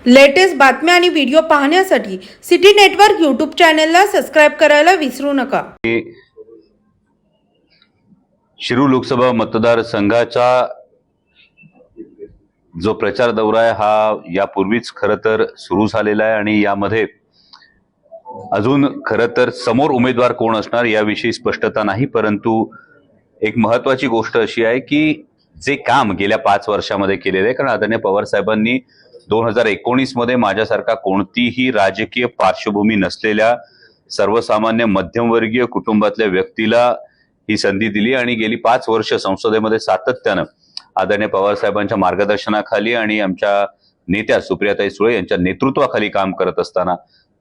Latest बातम्या आणि video पाहण्यासाठी सिटी नेटवर्क यूट्यूब चॅनलला सबस्क्राइब करायला विसरू नका। शिरूर लोकसभा मतदारसंघाचा जो प्रचार दौरा आहे हा यापूर्वीच खरं तर सुरू झालेला आहे आणि यामध्ये अजून खरं तर समोर उमेदवार कोण असणार याविषयी स्पष्टता नाही, परंतु एक महत्वाची गोष्ट अशी आहे की जे काम गेल्या 5 वर्षामध्ये केलेले आहे, कारण आदरणीय पवार साहेबांनी 2019 मध्ये माझ्यासारखा कोणतीही राजकीय पार्श्वभूमी नसलेल्या सर्वसामान्य मध्यमवर्गीय कुटुंबातल्या व्यक्तीला ही संधी दिली आणि गेली 5 वर्ष संसदेमध्ये सातत्यानं आदरणीय पवार साहेबांच्या मार्गदर्शनाखाली आणि आमच्या नेत्या सुप्रियाताई सुळे यांच्या नेतृत्वाखाली काम करत असताना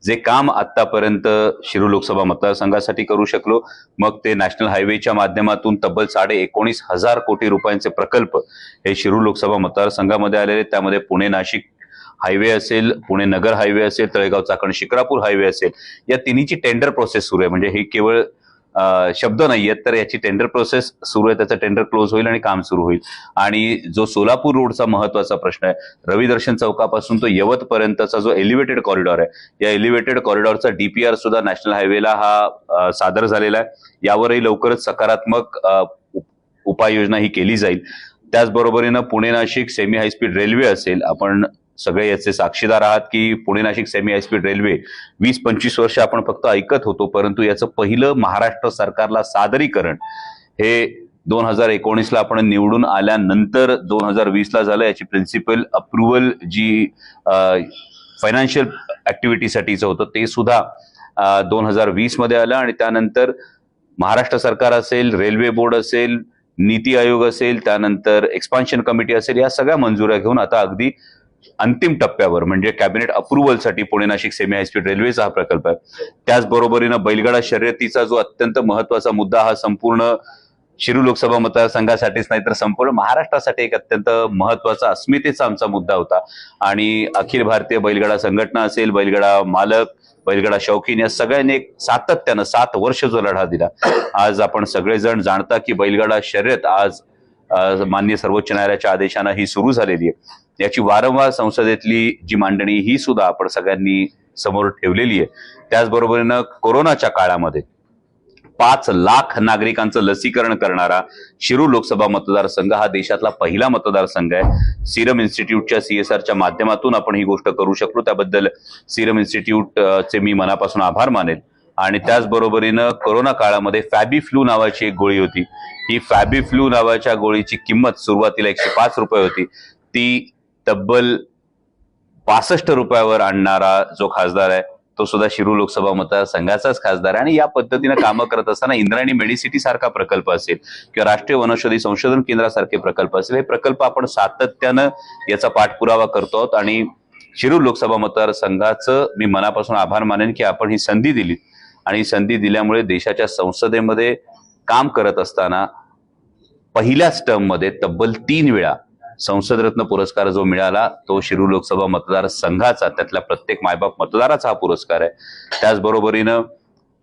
जे काम आतापर्यंत शिरूर लोकसभा मतदारसंघासाठी करू शकलो, मग ते नॅशनल हायवेच्या माध्यमातून तब्बल 19,500 कोटी रुपयांचे प्रकल्प हे शिरूर लोकसभा मतदारसंघामध्ये आलेले, त्यामध्ये पुणे नाशिक हायवे असेल, पुणे नगर हायवे असेल, तळेगाव चाकण शिक्रापूर हायवे असेल, या तिन्हीची टेंडर प्रोसेस सुरू आहे। म्हणजे हे केवळ शब्द नाहीयेत, तर याची टेंडर प्रोसेस सुरू आहे, त्याचं टेंडर क्लोज होईल आणि काम सुरू होईल। आणि जो सोलापूर रोडचा महत्वाचा प्रश्न आहे, रविदर्शन चौकापासून तो यवत पर्यंतचा जो एलिव्हेटेड कॉरिडॉर आहे, या एलिव्हेटेड कॉरिडॉरचा डीपीआर सुद्धा नॅशनल हायवेला हा सादर झालेला आहे। यावरही लवकरच सकारात्मक उपाययोजना ही केली जाईल। त्याचबरोबरीनं Pune Nashik semi high speed railway असेल, आपण सगळे याचे साक्षीदार आहात की Pune Nashik semi high speed railway 20-25 वर्ष आपण फक्त ऐकत होतो, परंतु याचं पहिलं महाराष्ट्र सरकारला सादरीकरण हे 2019 ला आपण निवडून आल्यानंतर 2020 ला झालं। याची प्रिन्सिपल अप्रुव्हल जी फायनान्शियल ऍक्टिव्हिटीसाठीचं होतं ते सुद्धा 2020 मध्ये आलं आणि त्यानंतर महाराष्ट्र सरकार असेल, रेल्वे बोर्ड असेल, नीती आयोग असेल, त्यानंतर एक्सपान्शन कमिटी असेल, या सगळ्या मंजुऱ्या घेऊन आता अगदी अंतिम टप्प्यावर म्हणजे कॅबिनेट अप्रुव्हलसाठी पुणे नाशिक सेमी हायस्पीड रेल्वेचा हा प्रकल्प आहे। त्याचबरोबरीनं बैलगाडा शर्यतीचा जो अत्यंत महत्वाचा मुद्दा हा संपूर्ण शिरूर लोकसभा मतदारसंघासाठीच नाही तर संपूर्ण महाराष्ट्रासाठी एक अत्यंत महत्वाचा अस्मितेचा आमचा मुद्दा होता आणि अखिल भारतीय बैलगाडा संघटना असेल, बैलगाडा मालक, बैलगाडा शौकीन या सगळ्यांनी एक सातत्यानं 7 वर्ष जो लढा दिला, आज आपण सगळेजण जाणता की बैलगाडा शर्यत आज माननीय सर्वोच्च न्यायालयाच्या आदेशानं ही सुरू झालेली आहे। याची वारंवार संसदेतली जी मांडणी ही सुद्धा आपण सगळ्यांनी समोर ठेवलेली आहे। त्याचबरोबरीनं कोरोनाच्या काळामध्ये 5 लाख नागरिकांचं लसीकरण करणारा शिरूर लोकसभा मतदारसंघ हा देशातला पहिला मतदारसंघ आहे। सिरम इन्स्टिट्यूटच्या CSRच्या माध्यमातून आपण ही गोष्ट करू शकलो, त्याबद्दल सिरम इन्स्टिट्यूटचे मी मनापासून आभार मानेल। आणि त्याचबरोबरीनं कोरोना काळामध्ये फॅबीफ्लू नावाची एक गोळी होती, ही फॅबीफ्लू नावाच्या गोळीची किंमत सुरुवातीला 105 रुपये होती, ती तब्बल 65 रुपयावर आणणारा जो खासदार आहे तो सुद्धा शिरूर लोकसभा मतदारसंघाचाच खासदार आहे। आणि या पद्धतीनं कामं करत असताना इंद्रायणी मेडिसिटी सारखा प्रकल्प असेल किंवा राष्ट्रीय वनौषधी संशोधन केंद्रासारखे प्रकल्प असेल, हे प्रकल्प आपण सातत्यानं याचा पाठपुरावा करतो आहोत आणि शिरूर लोकसभा मतदारसंघाचं मी मनापासून आभार मानेन की आपण ही संधी दिली आणि ही संधी दिल्यामुळे देशाच्या संसदेमध्ये काम करत असताना पहिल्याच टर्ममध्ये तब्बल 3 वेळा संसदरत्न पुरस्कार जो मिळाला तो शिरूर लोकसभा मतदारसंघाचा, त्यातल्या प्रत्येक मायबाप मतदाराचा हा पुरस्कार आहे। त्याचबरोबरीनं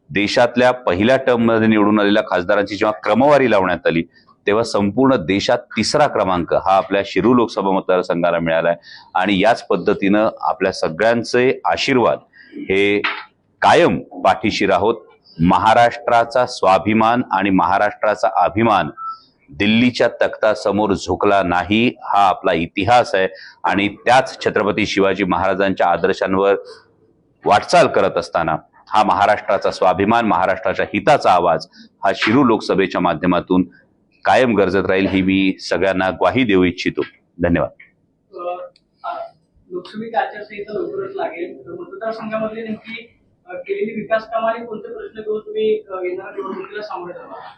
देशातल्या पहिल्या टर्ममध्ये निवडून आलेल्या खासदारांची जेव्हा क्रमवारी लावण्यात आली तेव्हा संपूर्ण देशात 3रा क्रमांक हा आपल्या शिरूर लोकसभा मतदारसंघाला मिळालाय आणि याच पद्धतीनं आपल्या सगळ्यांचे आशीर्वाद हे कायम पाठीशी राहोत। महाराष्ट्राचा स्वाभिमान आणि महाराष्ट्राचा अभिमान दिल्लीच्या तख्तासमोर झुकला नाही, हा आपला इतिहास आहे आणि त्याच छत्रपती शिवाजी महाराजांच्या आदर्शांवर वाटचाल करत असताना हा महाराष्ट्राचा स्वाभिमान, महाराष्ट्राच्या हिताचा आवाज हा शिरूर लोकसभेच्या माध्यमातून कायम गरजत राहील, ही मी सगळ्यांना ग्वाही देऊ इच्छितो। धन्यवाद। लोकसभेची आचारसंहिता लवकरच लागेल, मतदारसंघामध्ये नेमकी केलेली विकास कामाने कोणते प्रश्न घेऊन तुम्ही येणाऱ्या निवडणुकीला सामोरे जाणार?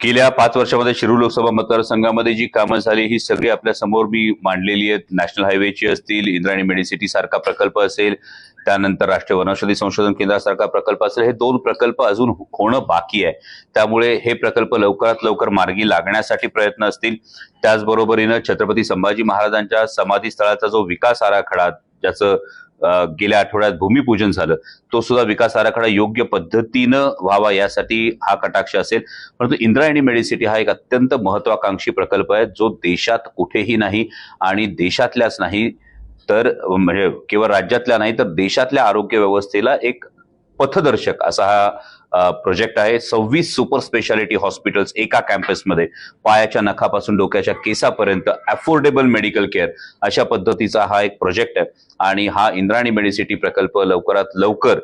गेल्या 5 वर्षामध्ये शिरूर लोकसभा मतदारसंघामध्ये जी कामं झाली ही सगळी आपल्या समोर मी मांडलेली आहेत। नॅशनल हायवेची असतील, इंद्रायणी मेडिसिटी सारखा प्रकल्प असेल, त्यानंतर राष्ट्रीय वनौषधी संशोधन केंद्रासारखा प्रकल्प असेल, हे 2 प्रकल्प अजून होणं बाकी आहे, त्यामुळे हे प्रकल्प लवकरात लवकर मार्गी लागण्यासाठी प्रयत्न असतील। त्याचबरोबरीनं छत्रपती संभाजी महाराजांच्या समाधी स्थळाचा जो विकास आराखडा ज्याचं गेल्या आठवड्यात भूमिपूजन झालं, तो सुद्धा विकास आराखडा योग्य पद्धतीनं व्हावा यासाठी हा कटाक्ष असेल। परंतु इंद्रायणी मेडिसिटी हा एक अत्यंत महत्वाकांक्षी प्रकल्प आहे जो देशात कुठेही नाही आणि देशातल्याच नाही तर म्हणजे केवळ राज्यातल्या नाही तर देशातल्या आरोग्य व्यवस्थेला एक पथदर्शक असा हा प्रोजेक्ट आहे. 26 सुपर स्पेशालिटी हॉस्पिटल्स एका कॅम्पसमध्ये, पायाच्या नखापासून डोक्याच्या केसापर्यंत अफोर्डेबल मेडिकल केअर अशा पद्धतीचा हा एक प्रोजेक्ट आहे. आणि हा इंद्रायणी मेडिसिटी प्रकल्प लवकरात लवकर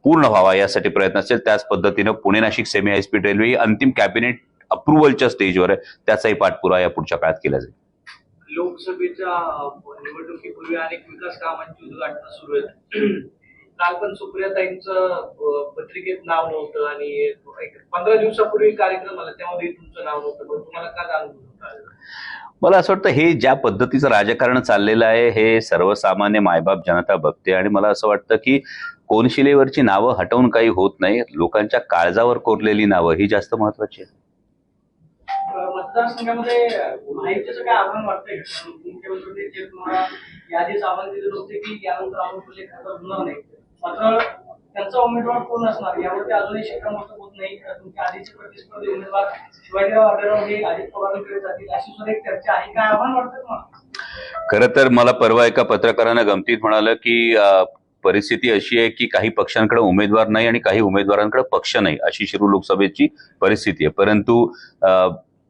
पूर्ण व्हावा यासाठी प्रयत्न असेल. त्याच पद्धतीनं Pune Nashik semi high speed railway ही अंतिम कॅबिनेट अप्रुव्हलच्या स्टेजवर आहे. त्याचाही पाठपुरावा या पुढच्या काळात केला जाईल. लोकसभेच्या निवडणुकीपूर्वी अनेक विकास कामांची उद्घाटन सुरू आहेत. काल पण सुप्रियाताईंचं पत्रिकेत नाव नव्हतं आणि 15 दिवसापूर्वी कार्यक्रम आला त्यामध्ये तुमचं नाव नव्हतं. पण तुम्हाला काय जाणवलं होतं? मला असं वाटतं हे ज्या पद्धतीचं राजकारण चाललेलं आहे हे सर्वसामान्य मायबाप जनता बघते आणि मला असं वाटतं की कोनशिलेवरची नावं हटवून काही होत नाही. लोकांच्या काळजावर कोरलेली नावं ही जास्त महत्वाची आहेत. मतदारसंघामध्ये माहितीचं काय आव्हान वाटतंय? मुख्यमंत्री जे तुम्हाला यादीच आव्हान दिलं होते की यानंतर आम्ही तुझे खातं होणार नाही, मात्र त्यांचा उमेदवार कोण असणार यावरती अजूनही शिक्कामोर्तब होत नाही. तुमच्या आधीचे प्रतिस्पर्धी उमेदवार शिवाजीराव आढळराव हे अजित पवारांकडे जातील अशी सुद्धा एक चर्चा आहे. काय आव्हान वाटतं तुम्हाला? खरं तर मला परवा एका पत्रकारानं गमतीत म्हणालं की परिस्थिती अशी आहे की काही पक्षांकडे उमेदवार नाही आणि काही उमेदवारांकडे पक्ष नाही अशी शिरूर लोकसभेची परिस्थिती आहे. परंतु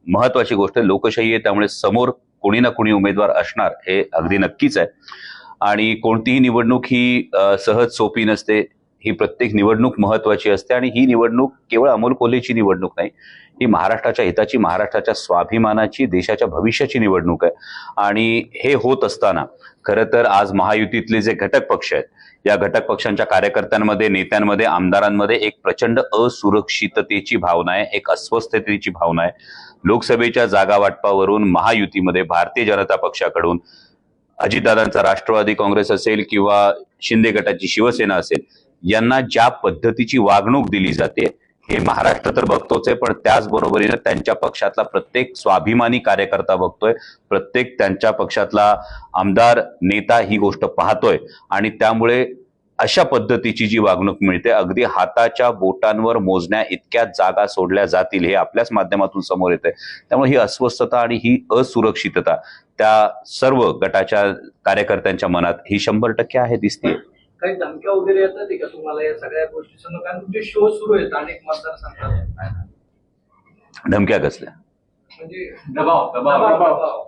महत्वाची गोष्ट लोकशाही आहे, त्यामुळे समोर कोणी ना कोणी उमेदवार असणार हे अगदी नक्कीच आहे. आणि कोणतीही निवडणूक ही सहज सोपी नसते. ही प्रत्येक निवडणूक महत्वाची असते आणि ही निवडणूक केवळ अमोल कोल्हेची निवडणूक नाही, ही महाराष्ट्राच्या हिताची, महाराष्ट्राच्या स्वाभिमानाची, देशाच्या भविष्याची निवडणूक आहे. आणि हे होत असताना खरं तर आज महायुतीतले जे घटक पक्ष आहेत या घटक पक्षांच्या कार्यकर्त्यांमध्ये, नेत्यांमध्ये, आमदारांमध्ये एक प्रचंड असुरक्षिततेची भावना आहे, एक अस्वस्थतेची भावना आहे. लोकसभेच्या जागा वाटपावरून महायुतीमध्ये भारतीय जनता पक्षाकडून अजितदादांचा राष्ट्रवादी काँग्रेस असेल किंवा शिंदे गटाची शिवसेना असेल यांना ज्या पद्धतीची वागणूक दिली जाते हे महाराष्ट्र तर बघतोच आहे, पण त्याचबरोबरीनं त्यांच्या पक्षातला प्रत्येक स्वाभिमानी कार्यकर्ता बघतोय, प्रत्येक त्यांच्या पक्षातला आमदार नेता ही गोष्ट पाहतोय. आणि त्यामुळे अशा पद्धतीची जी वागणूक मिळते अगदी हाताच्या बोटांवर मोजण्या इतक्या जागा सोडल्या जातील हे आपल्याच माध्यमातून समोर येते. त्यामुळे ही अस्वस्थता आणि ही असुरक्षितता त्या सर्व गटाच्या कार्यकर्त्यांच्या मनात ही 100% आहे, दिसते. काही धमक्या वगैरे येतात का तुम्हाला या सगळ्या गोष्टी समोर? कारण तुमचे शो सुरू आहेत अनेक मतदारसंघात. धमक्या कसल्या? म्हणजे दबाव.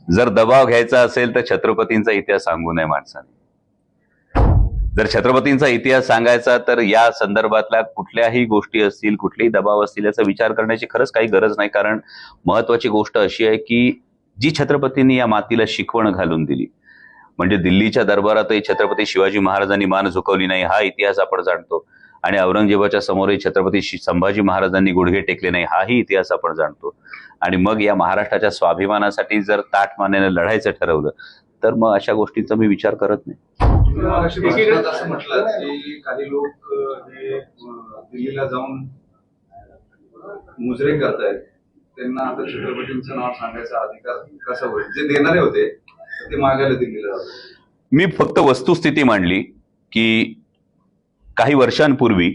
जर दबाव घ्यायचा असेल तर छत्रपतींचा इतिहास सांगू नये माणसाने. जर छत्रपतींचा इतिहास सांगायचा तर या संदर्भातल्या कुठल्याही गोष्टी असतील, कुठलेही दबाव असतील याचा विचार करण्याची खरंच काही गरज नाही. कारण महत्वाची गोष्ट अशी आहे की जी छत्रपतींनी या मातीला शिकवण घालून दिली, म्हणजे दिल्लीच्या दरबारातही छत्रपती शिवाजी महाराजांनी मान झुकवली नाही हा इतिहास आपण जाणतो. आणि औरंगजेबाच्या समोरही छत्रपती संभाजी महाराजांनी गुडघे टेकले नाही हाही इतिहास आपण जाणतो. आणि मग या महाराष्ट्राच्या स्वाभिमानासाठी जर ताठमानेने लढायचं ठरवलं तर मग अशा गोष्टींचा मी विचार करत नाही. असं म्हटलं की काही लोक हे दिल्लीला जाऊन मुजरे करतायत, त्यांना आता छत्रपतींचं नाव सांगायचा अधिकार कसा होईल? जे देणारे होते ते मागायला दिल्लीला जातात. मी फक्त वस्तुस्थिती मांडली की काही वर्षांपूर्वी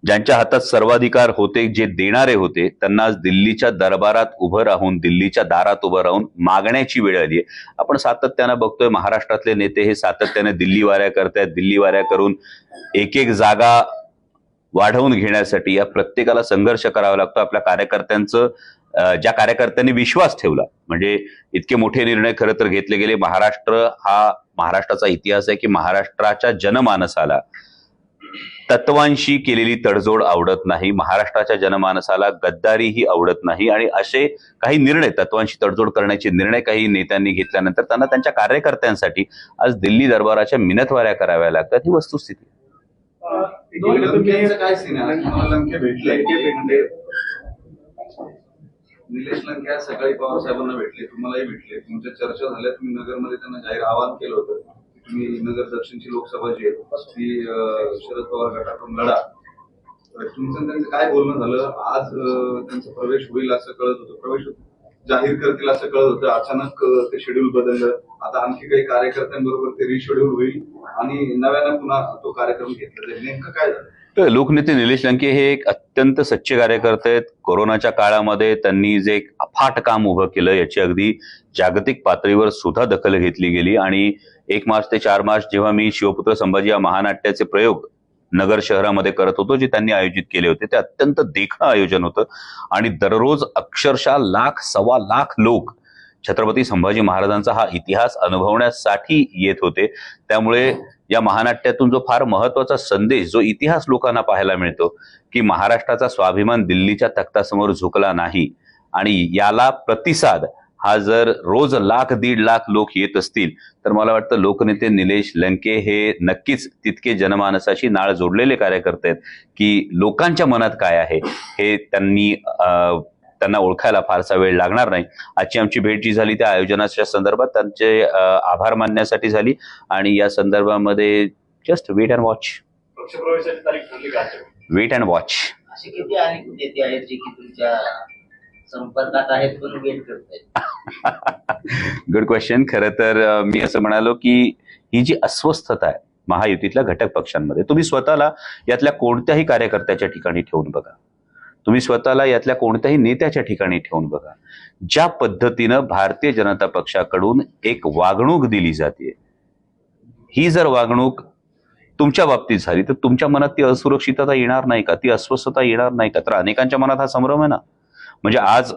ज्यांच्या हातात सर्वाधिकार होते, जे देणारे होते, त्यांना आज दिल्लीच्या दरबारात उभं राहून, दिल्लीच्या दारात उभं राहून मागण्याची वेळ आली आहे. आपण सातत्यानं बघतोय महाराष्ट्रातले नेते हे सातत्याने दिल्ली वाऱ्या करतायत. दिल्ली वाऱ्या करून एक एक जागा वाढवून घेण्यासाठी या प्रत्येकाला संघर्ष करावा लागतो. आपल्या कार्यकर्त्यांचं ज्या कार्यकर्त्यांनी विश्वास ठेवला, म्हणजे इतके मोठे निर्णय खरं तर घेतले गेले. महाराष्ट्राचा इतिहास आहे की महाराष्ट्राच्या जनमानसाला तत्वांशी केलेली तडजोड आवडत नाही, महाराष्ट्राच्या जनमानसाला गद्दारी ही आवडत नाही. आणि असे काही निर्णय, तत्वांशी तडजोड करण्याचे निर्णय काही नेत्यांनी घेतल्यानंतर त्यांना त्यांच्या कार्यकर्त्यांसाठी आज दिल्ली दरबाराच्या मिनतवाऱ्या कराव्या लागतात. ही वस्तुस्थिती. काय सीन आहे? मला लंके भेटले, निलेश लंके आज सकाळी पवार साहेबांना भेटले, तुम्हालाही भेटले, तुमच्या चर्चा झाल्या. तुम्ही नगरमध्ये त्यांना जाहीर आवाहन केलं होतं की तुम्ही नगर दक्षिणची लोकसभा जी आहे ती शरद पवार गटाकडून लढा. तुमचं त्यांचं काय बोलणं झालं? आज त्यांचा प्रवेश होईल असं कळत होतं, प्रवेश होतो? जाहीर करतील असं कळत होतं. अचानक ते शेड्यूल बदललं. आता आणखी काही कार्यकर्त्यांबरोबर ते रिशेड्यूल होईल आणि नव्यानं पुन्हा तो कार्यक्रम घेतला जाईल. नेमकं काय झालं? तर लोकनेते निलेश लंके हे एक अत्यंत सच्चे कार्यकर्ते आहेत. कोरोनाच्या काळामध्ये त्यांनी जे एक अफाट काम उभं केलं याची अगदी जागतिक पातळीवर सुद्धा दखल घेतली गेली. आणि 1 मार्च ते 4 मार्च जेव्हा मी शिवपुत्र संभाजी या महानाट्याचे प्रयोग नगर शहरामध्ये करत होतो, जे त्यांनी आयोजित केले होते, ते अत्यंत देखणं आयोजन होतं. आणि दररोज अक्षरशः 1,00,000 सव्वा लाख लोक छत्रपती संभाजी महाराजांचा हा इतिहास अनुभवण्यासाठी येत होते. त्यामुळे या महानाट्यातून जो फार महत्वाचा संदेश, जो इतिहास लोकांना पाहायला मिळतो की महाराष्ट्राचा स्वाभिमान दिल्लीच्या तख्तासमोर झुकला नाही, आणि याला प्रतिसाद हा जर रोज 1,00,000-1.5 लाख लोक येत असतील तर मला वाटतं लोकनेते निलेश लंके हे नक्कीच तितके जनमानसाशी नाळ जोडलेले कार्यकर्ते आहेत की लोकांच्या मनात काय आहे हे त्यांना ओळखायला फारसा वेळ लागणार नाही. आजची आमची भेट जी झाली त्या आयोजनाच्या संदर्भात त्यांचे आभार मानण्यासाठी झाली. आणि या संदर्भामध्ये जस्ट वेट अँड वॉच. पक्षप्रवेशाची तारीख ठरली का? Wait and watch. असे किती अनेक नेते आहेत जे की तुमच्या संपर्कात आहेत पण वेट करतायत? Good question. खरं तर मी असं म्हणालो की ही जी अस्वस्थता आहे महायुतीतल्या घटक पक्षांमध्ये, तुम्ही स्वतःला यातल्या कोणत्याही कार्यकर्त्याच्या ठिकाणी ठेवून बघा, तुम्ही स्वतःला यातल्या कोणत्याही नेत्याच्या ठिकाणी ठेवून बघा. ज्या पद्धतीनं भारतीय जनता पक्षाकडून एक वागणूक दिली जाते, ही जर वागणूक तुमच्या बाबतीत झाली तर तुमच्या मनात ती असुरक्षितता येणार नाही का? ती अस्वस्थता येणार नाही का? तर अनेकांच्या मनात हा संभ्रम आहे ना. म्हणजे आज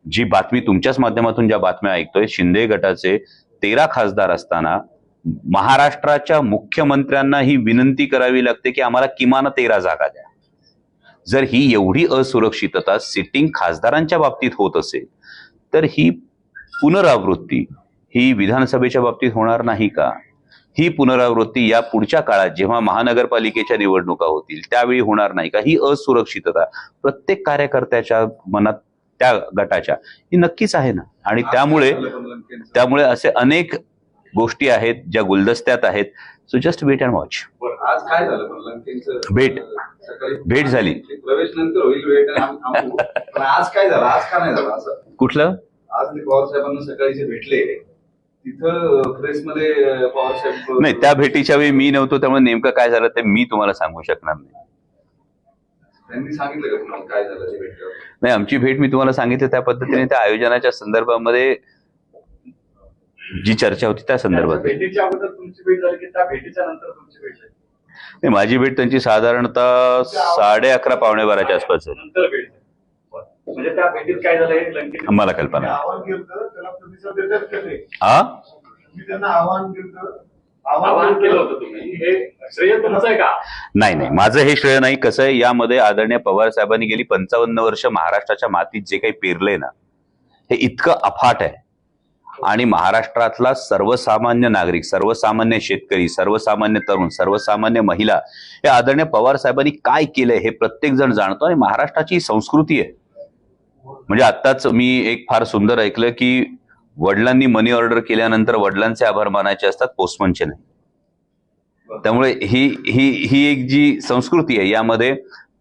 जी बातमी तुमच्याच माध्यमातून ज्या बातम्या ऐकतोय, शिंदे गटाचे 13 खासदार असताना महाराष्ट्राच्या मुख्यमंत्र्यांना ही विनंती करावी लागते की आम्हाला किमान 13 जागा द्या. जर ही एवढी असुरक्षितता सिटिंग खासदारांच्या बाबतीत होत असेल तर ही पुनरावृत्ती ही विधानसभेच्या बाबतीत होणार नाही का? ही पुनरावृत्ती या पुढच्या काळात जेव्हा महानगरपालिकेच्या निवडणुका होतील त्यावेळी होणार नाही का? ही असुरक्षितता प्रत्येक कार्यकर्त्याच्या मनात त्या गटाच्या ही नक्कीच आहे ना. आणि त्यामुळे असे अनेक गोष्टी आहेत ज्या गुलदस्त्यात आहेत. So just wait and watch. आज काय झालं पण लंकेंचं? भेट झाली. प्रवेश नंतर होईल वेट पण आज काय झालं? आज का नाही झालं असं? कुठलं? आज ते पवार साहेबांना सकाळी जे भेटले तिथं प्रेसमध्ये पवार साहेब नाही, त्या भेटीच्या वेळी मी नव्हतो, त्यामुळे नेमकं काय झालं ते मी तुम्हाला सांगू शकणार नाही. त्यांनी सांगितलं का तुम्हाला काय झालं ते भेटल्यावर? नाही, आमची भेट मी तुम्हाला सांगितलं त्या पद्धतीने त्या आयोजनाच्या संदर्भामध्ये जी चर्चा होती त्या संदर्भात. भेटीच्या अगोदर तुमची भेट झाली की त्या भेटीच्या नंतर तुमची भेट झाली? नाही, माझी भेट त्यांची साधारणतः 11:30 पावणे 12च्या आसपास आहे. नंतर भेट झाली. म्हणजे त्या भेटीत काय झालं हे लंकेने मला कल्पना आहे. आव्हान केलं त्याला प्रतिसाद देतात का ते? हा, मी त्यांना आव्हान केलं आवाहन केलं होतं तुम्ही, हे श्रेय तुमचं आहे का? नाही, माझं हे श्रेय नाही. कसं आहे, यामध्ये आदरणीय पवार साहेबांनी गेली 55 वर्ष महाराष्ट्राच्या मातीत जे काही पेरलंय ना, हे इतकं अफाट आहे. आणि महाराष्ट्रातला सर्वसामान्य नागरिक, सर्वसामान्य शेतकरी, सर्वसामान्य तरुण, सर्वसामान्य महिला, हे आदरणीय पवार साहेबांनी काय केलंय हे प्रत्येक जण जाणतो. आणि महाराष्ट्राची संस्कृती आहे. म्हणजे आत्ताच मी एक फार सुंदर ऐकलं की वडिलांनी मनी ऑर्डर केल्यानंतर वडिलांचे आभार मानायचे असतात, पोस्टमनचे नाही. त्यामुळे ही एक जी संस्कृती आहे, यामध्ये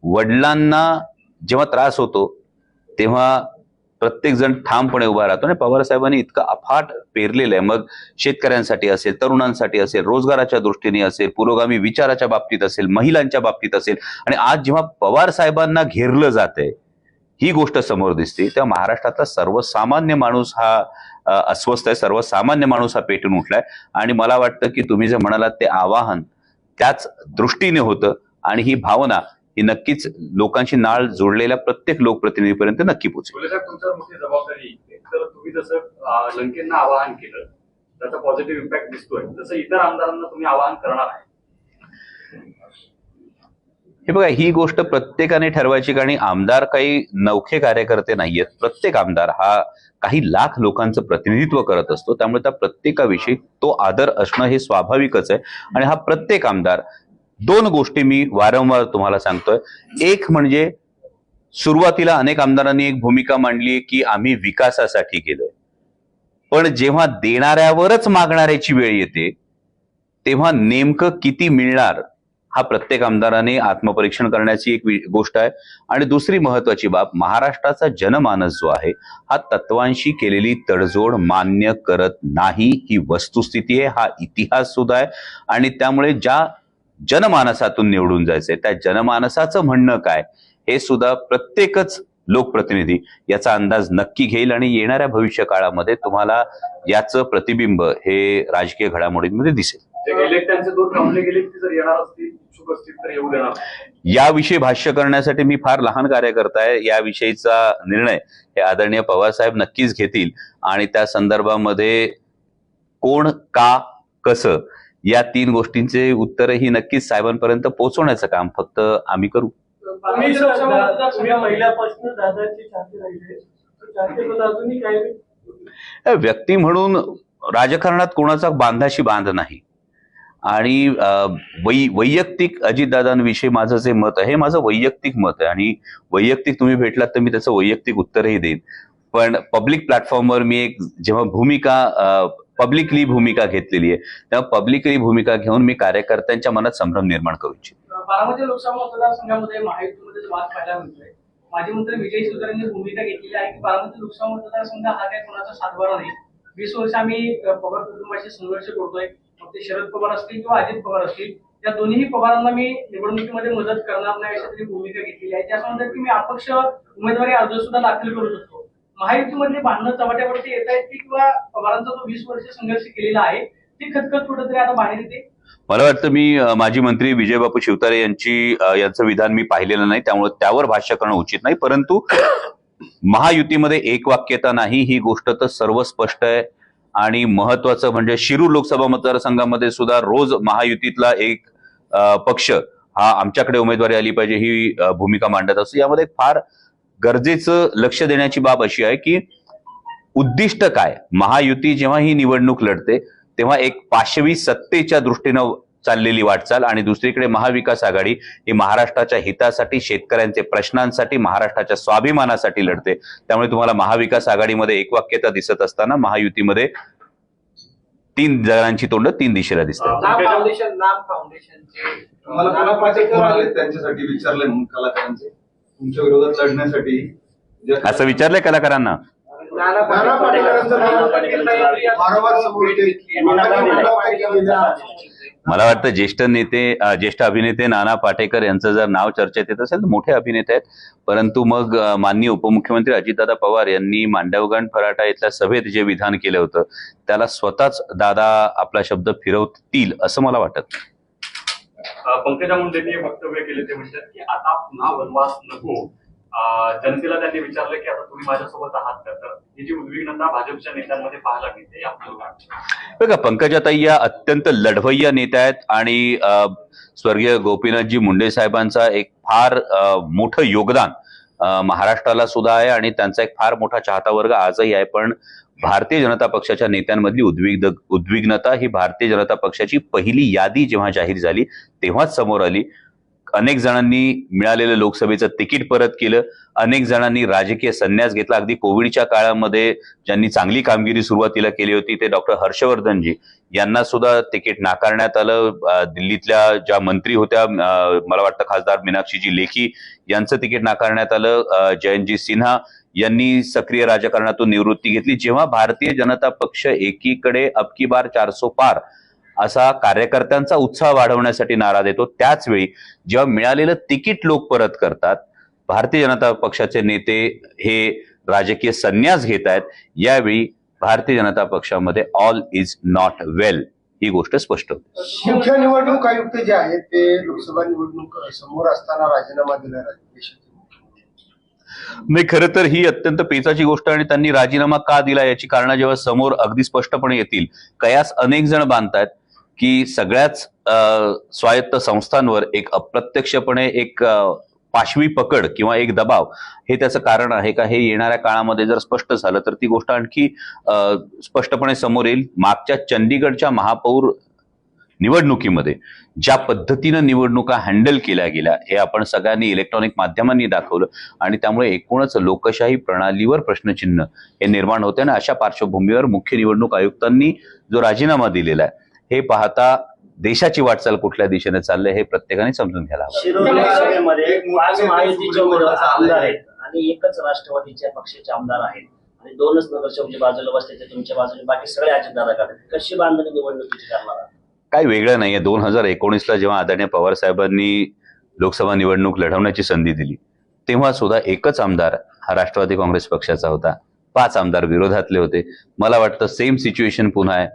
वडिलांना जेव्हा त्रास होतो तेव्हा प्रत्येक जण ठामपणे उभा राहतो. आणि पवार साहेबांनी इतकं अफाट पेरलेलं आहे. मग शेतकऱ्यांसाठी असेल, तरुणांसाठी असेल, रोजगाराच्या दृष्टीने असेल, पुरोगामी विचाराच्या बाबतीत असेल, महिलांच्या बाबतीत असेल. आणि आज जेव्हा पवार साहेबांना घेरलं जातंय, ही गोष्ट समोर दिसते, तेव्हा महाराष्ट्रातला सर्वसामान्य माणूस हा अस्वस्थ आहे, सर्वसामान्य माणूस हा पेटून उठलाय. आणि मला वाटतं की तुम्ही जे म्हणालात ते आवाहन त्याच दृष्टीने होतं. आणि ही भावना ही नक्कीच लोकांशी नाळ जोडलेल्या प्रत्येक लोकप्रतिनिधीपर्यंत नक्की पोहोचेल. तुमच्यावर मोठी जबाबदारी. तर तुम्ही जसं लंकेंना आवाहन केलं त्याचा पॉझिटिव्ह इम्पॅक्ट दिसतोय, तसं इतर आमदारांना तुम्ही आवाहन करणार आहे? हे बघा, ही गोष्ट प्रत्येकाने ठरवायची. आणि आमदार काही नवखे कार्यकर्ते नाहीयेत. प्रत्येक आमदार हा काही लाख लोकांचं प्रतिनिधित्व करत असतो. त्यामुळे त्या प्रत्येकाविषयी तो आदर असणं हे स्वाभाविकच आहे. आणि हा प्रत्येक आमदार, 2 गोष्टी मी वारंवार तुम्हाला सांगतोय. एक म्हणजे सुरुवातीला अनेक आमदारांनी एक भूमिका मांडली की आम्ही विकासासाठी केलोय, पण जेव्हा देणाऱ्यावरच मागणाऱ्याची वेळ येते तेव्हा नेमकं किती मिळणार हा प्रत्येक आमदाराने आत्मपरीक्षण करण्याची एक गोष्ट आहे. आणि दुसरी महत्वाची बाब, महाराष्ट्राचा जनमानस जो आहे हा तत्वांशी केलेली तडजोड मान्य करत नाही, ही वस्तुस्थिती आहे, हा इतिहास सुद्धा आहे. आणि त्यामुळे ज्या जनमानसातून निवडून जायचंय त्या जनमानसाचं म्हणणं काय हे सुद्धा प्रत्येकच लोकप्रतिनिधी याचा अंदाज नक्की घेईल आणि येणाऱ्या भविष्य काळामध्ये तुम्हाला याचं प्रतिबिंब हे राजकीय घडामोडींमध्ये दिसेल. त्यांचे दोन थांबले गेले की जर येणार असतील इच्छुक असतील तर येऊ देणार. याविषयी भाष्य करण्यासाठी मी फार लहान कार्यकर्ता आहे. याविषयीचा निर्णय हे आदरणीय पवारसाहेब नक्कीच घेतील आणि त्या संदर्भामध्ये कोण, का, कसं या 3 गोष्टींचे उत्तरही नक्कीच साहेबांपर्यंत पोहोचवण्याचं काम फक्त आम्ही करू. तुम्ही पहिल्यापासून दादाची छाती राहिले छातीमध्ये अजूनही काही व्यक्ती म्हणून राजकारणात कोणाचा बांधाशी बांध नाही. आणि वैयक्तिक अजितदादांविषयी माझं जे मत आहे हे माझं वैयक्तिक मत आहे आणि वैयक्तिक तुम्ही भेटलात तर मी त्याचं वैयक्तिक उत्तरही देईन. पण पब्लिक प्लॅटफॉर्मवर मी एक जेव्हा पब्लिकली भूमिका घेतलेली आहे तेव्हा पब्लिकली भूमिका घेऊन मी कार्यकर्त्यांच्या मनात संभ्रम निर्माण करू इच्छितो. बारामती लोकसभा मतदारसंघामध्ये महायुतीमध्ये वाद पाहायला मिळतोय. माजी मंत्री विजय शिवतारेंनी भूमिका घेतलेली आहे की बारामती लोकसभा मतदारसंघ हा काही कोणाचा सातबारा नाही. 20 वर्ष आम्ही पवार कुटुंबाशी संघर्ष करतोय. मग ते शरद पवार असतील किंवा अजित पवार असतील या दोन्ही पवारांना मी निवडणुकीमध्ये मदत करणार नाही अशी तरी भूमिका घेतलेली आहे. त्याच म्हणतात की मी अपक्ष उमेदवारी अर्ज सुद्धा दाखल करू शकतो. महायुतीमधली भांडणं चव्हाट्यावरती येत आहेत की किंवा पवारांचा जो 20 वर्ष संघर्ष केलेला आहे ती खतखत कुठेतरी आता बाहेर येते. मला वाटतं मी माजी मंत्री विजय बापू शिवतारे यांचं विधान मी पाहिलेलं नाही त्यामुळे त्यावर भाष्य करणं उचित नाही. परंतु महायुतीमध्ये एकवाक्यता नाही ही गोष्ट तर सर्व स्पष्ट आहे. आणि महत्वाचं म्हणजे शिरूर लोकसभा मतदारसंघामध्ये सुद्धा रोज महायुतीतला एक पक्ष हा आमच्याकडे उमेदवारी आली पाहिजे ही भूमिका मांडत असतो. यामध्ये फार गरजेचं लक्ष देण्याची बाब अशी आहे की उद्दिष्ट काय. महायुती जेव्हा ही निवडणूक लढते तेव्हा एक पाशवी सत्तेच्या दृष्टीनं चाललेली वाटचाल आणि दुसरीकडे महाविकास आघाडी ही महाराष्ट्राच्या हितासाठी, शेतकऱ्यांचे प्रश्नांसाठी, महाराष्ट्राच्या स्वाभिमानासाठी लढते. त्यामुळे तुम्हाला महाविकास आघाडीमध्ये एकवाक्यता दिसत असताना महायुतीमध्ये 3 जणांची तोंड 3 दिशेला दिसतात. तुम्हाला पाटेकर आले त्यांच्यासाठी विचारले म्हणून कलाकारांचे तुमच्या विरोधात लढण्यासाठी असं विचारलंय कलाकारांना. मला वाटतं ज्येष्ठ अभिनेते नाना पाटेकर यांचं जर नाव चर्चेत येत असेल तर मोठे अभिनेते आहेत. परंतु मग माननीय उपमुख्यमंत्री अजितदादा पवार यांनी मांडवगण फराटा इथल्या सभेत जे विधान केलं होतं त्याला स्वतःच दादा आपला शब्द फिरवतील असं मला वाटत. पंकजा मुंडेंनी वक्तव्य केले ते म्हणतात की आता पुन्हा वनवास नको. जनतेला त्यांनी विचारलं की आता तुम्ही माझ्यासोबत आहात तर ही जी उद्विग्नता भाजपच्या नेत्यांमध्ये पाहायला मिळते आपल्याला. बघा, पंकजाताई या अत्यंत लढवय्या नेत्या आहेत आणि स्वर्गीय गोपीनाथजी मुंडे साहेबांचा एक फार मोठं योगदान महाराष्ट्राला सुद्धा आहे आणि त्यांचा एक फार मोठा चाहता वर्ग आजही आहे. पण भारतीय जनता पक्षाच्या नेत्यांमधली उद्विग्नता ही भारतीय जनता पक्षाची पहिली यादी जेव्हा जाहीर झाली तेव्हाच समोर आली. अनेक जणांनी मिळालेलं लोकसभेचं तिकीट परत केलं. अनेक जणांनी राजकीय संन्यास घेतला. अगदी कोविडच्या काळामध्ये ज्यांनी चांगली कामगिरी सुरुवातीला केली होती ते डॉक्टर हर्षवर्धनजी यांना सुद्धा तिकीट नाकारण्यात आलं. दिल्लीतल्या ज्या मंत्री होत्या मला वाटतं खासदार मीनाक्षीजी लेखी यांचं तिकीट नाकारण्यात आलं. जयंतजी सिन्हा यांनी सक्रिय राजकारणातून निवृत्ती घेतली. जेव्हा भारतीय जनता पक्ष एकीकडे अब की बार 400 पार असा कार्यकर्त्यांचा उत्साह वाढवण्यासाठी नारा देतो त्याच वेळी जेव्हा मिळालेलं तिकीट लोक परत करतात, भारतीय जनता पक्षाचे नेते हे राजकीय संन्यास घेत आहेत, यावेळी भारतीय जनता पक्षामध्ये ऑल इज नॉट वेल ही गोष्ट स्पष्ट होते. मुख्य निवडणूक आयुक्त जे आहेत ते लोकसभा निवडणूक समोर असताना राजीनामा दिला नाही, खरं तर ही अत्यंत पेचाची गोष्ट आणि त्यांनी राजीनामा का दिला याची कारणं जेव्हा समोर अगदी स्पष्टपणे येतील. कयास अनेक जण बांधतायत की सगळ्याच स्वायत्त संस्थांवर एक अप्रत्यक्षपणे एक पाशवी पकड किंवा एक दबाव हे त्याचं कारण आहे का, हे येणाऱ्या काळामध्ये जर स्पष्ट झालं तर ती गोष्ट आणखी स्पष्टपणे समोर येईल. मागच्या चंदीगडच्या महापौर निवडणुकीमध्ये ज्या पद्धतीनं निवडणुका हँडल केल्या गेल्या हे आपण सगळ्यांनी इलेक्ट्रॉनिक माध्यमांनी दाखवलं आणि त्यामुळे एकूणच लोकशाही प्रणालीवर प्रश्नचिन्ह हे निर्माण होते. आणि अशा पार्श्वभूमीवर मुख्य निवडणूक आयुक्तांनी जो राजीनामा दिलेला आहे हे पाहता देशाची वाटचाल कुठल्या दिशेने चाललंय हे प्रत्येकाने समजून घ्यायला हवं. शिरोली लोकसभेमध्ये एक मोठा 5 महायुतीचे उमेदवार विरोधाचा आमदार आलाय. आहेत आणि एकच राष्ट्रवादीच्या पक्षाचे आमदार आहेत आणि 2च नगरसेवक जे बाजूला बसले ते तुमच्या बाजूने, बाकी सगळे अजितदादा काढतात. कशी बांधणी निवडणुकीची करणार आहात? काही वेगळं नाहीये. 2019ला जेव्हा आदरणीय पवार साहेबांनी लोकसभा निवडणूक लढवण्याची संधी दिली तेव्हा सुद्धा एकच आमदार हा राष्ट्रवादी काँग्रेस पक्षाचा होता. 5 आमदार विरोधातले होते. मला वाटतं सेम सिच्युएशन पुन्हा आहे.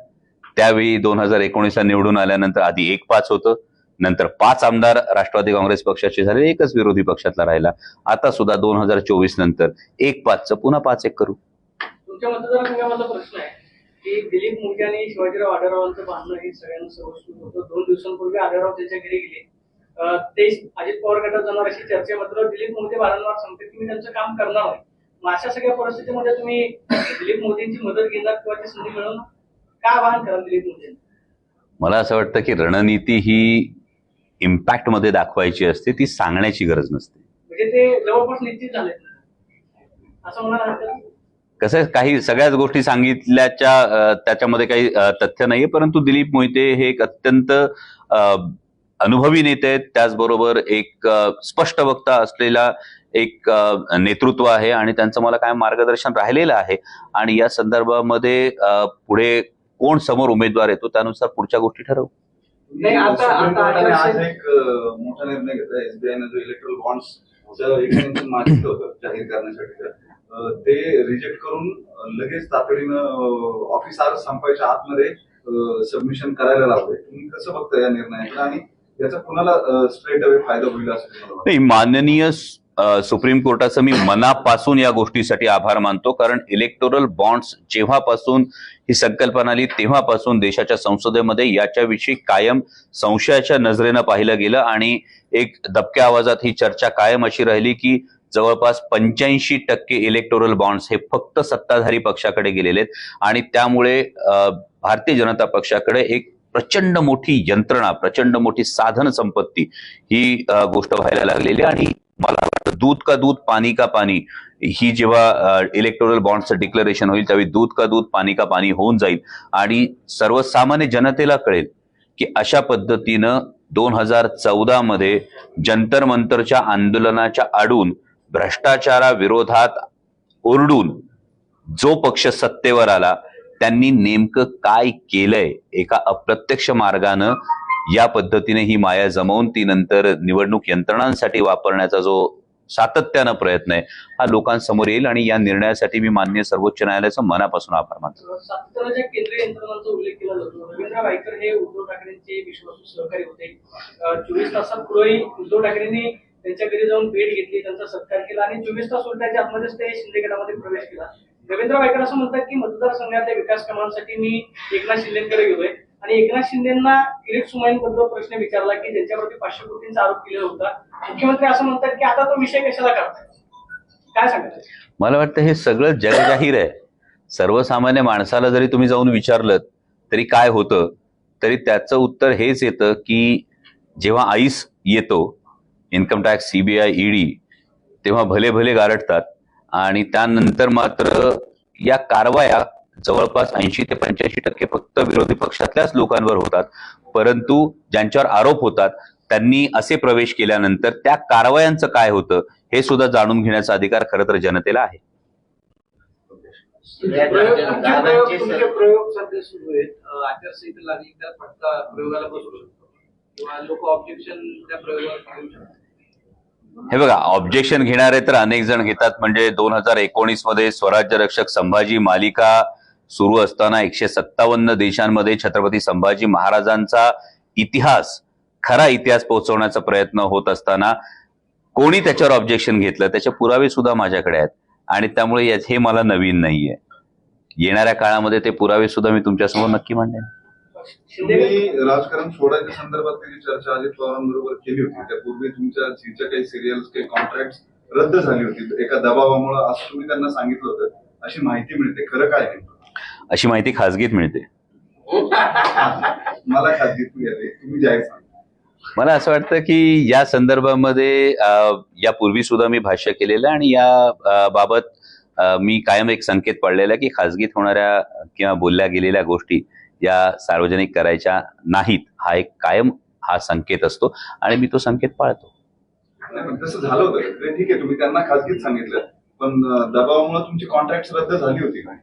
त्यावेळी 2019ला निवडून आल्यानंतर आधी 1-5 होतं, नंतर 5 आमदार राष्ट्रवादी काँग्रेस पक्षाचे झाले, एकच विरोधी पक्षातला राहिला. आता सुद्धा 2024 नंतर 1-5चं पुन्हा 5-1 करू. तुमच्या मतदारसंघामधला प्रश्न आहे की दिलीप मोदी आणि शिवाजीराव आढळरावांचं भांडण हे सगळ्यांना सर्वस्वी होतं. 2 दिवसांपूर्वी आढळराव त्यांच्या घरी गेले. ते अजित पवार गटात जाणार अशी चर्चा, मात्र दिलीप मोदी वारंवार सांगतात की मी त्यांचं काम करणार नाही. मग अशा सगळ्या परिस्थितीमध्ये तुम्ही दिलीप मोदींची मदत घेणार किंवा ती संधी मिळवणार, काय आवाहन कराल दिलीप मोदींना? मला असं वाटतं की रणनीती ही इम्पॅक्ट मध्ये दाखवायची असते, ती सांगण्याची गरज नसते. म्हणजे ते जवळपास निश्चित झाले असं म्हणायला हरकत नाही. कसं आहे, काही सगळ्याच गोष्टी सांगितल्याच्या त्याच्यामध्ये काही तथ्य नाहीये, परंतु दिलीप मोहिते हे एक अत्यंत अनुभवी नेते आहेत. त्याचबरोबर एक स्पष्ट वक्ता असलेला एक नेतृत्व आहे आणि त्यांचं मला काय मार्गदर्शन राहिलेलं आहे. आणि या संदर्भामध्ये पुढे कोण समोर उमेदवार येतो त्यानुसार पुढच्या गोष्टी ठरवू. नाही, सुप्रीम कोर्टाने आज एक मोठा निर्णय घेतला. एसबीआयनं जो इलेक्ट्रल बॉन्ड्सचं एक्सटेन्शन मागितलं होतं जाहीर करण्यासाठी, ते रिजेक्ट करून लगेच तातडीनं ऑफिस आवर्स संपायच्या आतमध्ये सबमिशन करायला लावलंय. तुम्ही कसं बघता या निर्णयाकडे आणि याचा कुणाला स्ट्रेट अवे फायदा होईल असं तुम्हाला वाटतं? नाही, माननीय सुप्रीम कोर्टाचं मी मनापासून या गोष्टीसाठी आभार मानतो, कारण इलेक्टोरल बॉन्ड्स जेव्हापासून ही संकल्पना आली तेव्हापासून देशाच्या संसदेमध्ये याच्याविषयी कायम संशयाच्या नजरेनं पाहिलं गेलं आणि एक दबक्या आवाजात ही चर्चा कायम अशी राहिली की जवळपास 85% इलेक्टोरल बॉन्ड्स हे फक्त सत्ताधारी पक्षाकडे गेलेले आहेत आणि त्यामुळे भारतीय जनता पक्षाकडे एक प्रचंड मोठी यंत्रणा, प्रचंड मोठी साधन संपत्ती ही गोष्ट व्हायला लागलेली. आणि मला वाटतं दूध का दूध पाणी का पाणी ही जेव्हा इलेक्टोरल बॉन्डचं डिक्लेरेशन होईल त्यावेळी दूध का दूध पाणी का पाणी होऊन जाईल आणि सर्वसामान्य जनतेला कळेल की अशा पद्धतीनं 2014 मध्ये जंतर मंतरच्या आंदोलनाच्या आडून भ्रष्टाचाराविरोधात ओरडून जो पक्ष सत्तेवर आला त्यांनी नेमकं काय केलंय. एका अप्रत्यक्ष मार्गानं या पद्धतीने ही माया जमवून ती नंतर निवडणूक यंत्रणांसाठी वापरण्याचा जो सातत्यानं प्रयत्न आहे हा लोकांसमोर येईल आणि या निर्णयासाठी मी माननीय सर्वोच्च न्यायालयाचा मनापासून आभार मानतो. सातत्याने केंद्रीय यंत्रणांचा उल्लेख केला जातो. रवींद्र वायकर हे उद्धव ठाकरेंचे विश्वासू सहकारी होते. 24 तासापूर्वी उद्धव ठाकरेंनी त्यांच्या घरी जाऊन भेट घेतली, त्यांचा सत्कार केला आणि 24 तास उलटाच्या आतमध्येच ते शिंदे गटामध्ये प्रवेश केला. रवींद्र वायकर असं म्हणतात की मतदारसंघातल्या विकास कामांसाठी मी एकनाथ शिंदेकडे गेलोय आणि एकनाथ शिंदेना किरीट सोमय्यांबद्दल प्रश्न विचारला की ज्यांच्यावरती 500 कोटींचा आरोप केला होता. मुख्यमंत्री असं म्हणतात की आता तो विषय कशाला काढताय, काय सांगतात? मला वाटतं हे सगळं जगजाहीर आहे. सर्वसामान्य माणसाला जरी तुम्ही जाऊन विचारलं तरी काय होतं, तरी त्याचं उत्तर हेच येतं की जेव्हा आईस येतो, इन्कम टॅक्स, सीबीआय, ईडी, तेव्हा भले भले गारठतात आणि त्यानंतर मात्र या कारवाया जवळपास 80 ते 85% फक्त विरोधी पक्षातल्याच लोकांवर होतात. परंतु ज्यांच्यावर आरोप होतात त्यांनी असे प्रवेश केल्यानंतर त्या कारवायांचं काय होतं हे सुद्धा जाणून घेण्याचा अधिकार खरं तर जनतेला आहे. तुमचे प्रयोग सध्या सुरू आहेत. आचारसंहिता लागली तर फटका प्रयोगाला बसू शकतो किंवा लोक ऑब्जेक्शन त्या प्रयोगावर घेऊ शकतात. हे बघा, ऑब्जेक्शन घेणारे तर अनेक जण घेतात. म्हणजे 2019 मध्ये स्वराज्य रक्षक संभाजी मालिका सुरू असताना 157 देशांमध्ये छत्रपती संभाजी महाराजांचा इतिहास, खरा इतिहास पोहोचवण्याचा प्रयत्न होत असताना कोणी त्याच्यावर ऑब्जेक्शन घेतलं त्याचे पुरावे सुद्धा माझ्याकडे आहेत आणि त्यामुळे हे मला नवीन नाहीये. येणाऱ्या काळामध्ये ते पुरावे सुद्धा मी तुमच्यासमोर नक्की मांडेन. तुम्ही राजकारण सोडायच्या संदर्भात जी चर्चा अजित पवारांबरोबर केली होती त्यापूर्वी तुमच्या झीच्या काही सिरियल्स, काही कॉन्ट्रॅक्ट रद्द झाली होती एका दबावामुळे, असं तुम्ही त्यांना सांगितलं होतं, अशी माहिती मिळते. खरं काय नेमकं? अशी माहिती खासगीत मिळते. मला खासगीत मिळते, तुम्ही जाहीर सांगा. मला असं वाटतं की या संदर्भामध्ये यापूर्वी सुद्धा मी भाष्य केलेलं आणि या बाबत मी कायम एक संकेत पाडलेला की खासगीत होणाऱ्या किंवा बोलल्या गेलेल्या गोष्टी या सार्वजनिक करायच्या नाहीत, हा एक कायम हा संकेत असतो आणि मी तो संकेत पाळतो. नाही, पण तसं झालं होतं ते ठीक आहे, तुम्ही त्यांना खासगीत सांगितलं, पण दबावामुळे तुमची कॉन्ट्रॅक्ट रद्द झाली होती का?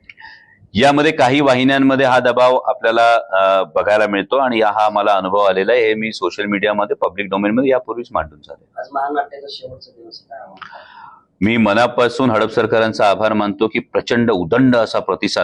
यामध्ये काही वाहिन्यांमध्ये हा दबाव आपल्याला बघायला मिळतो आणि हा मला अनुभव आलेला आहे. हे मी सोशल मीडियामध्ये पब्लिक डोमेनमध्ये यापूर्वीच मांडून झाले. आज महानाट्याचा शेवटचा दिवस आहे. काय म्हणता? मी मनापासून हडपसरकरांचा आभार मानतो की प्रचंड उदंड असा प्रतिसाद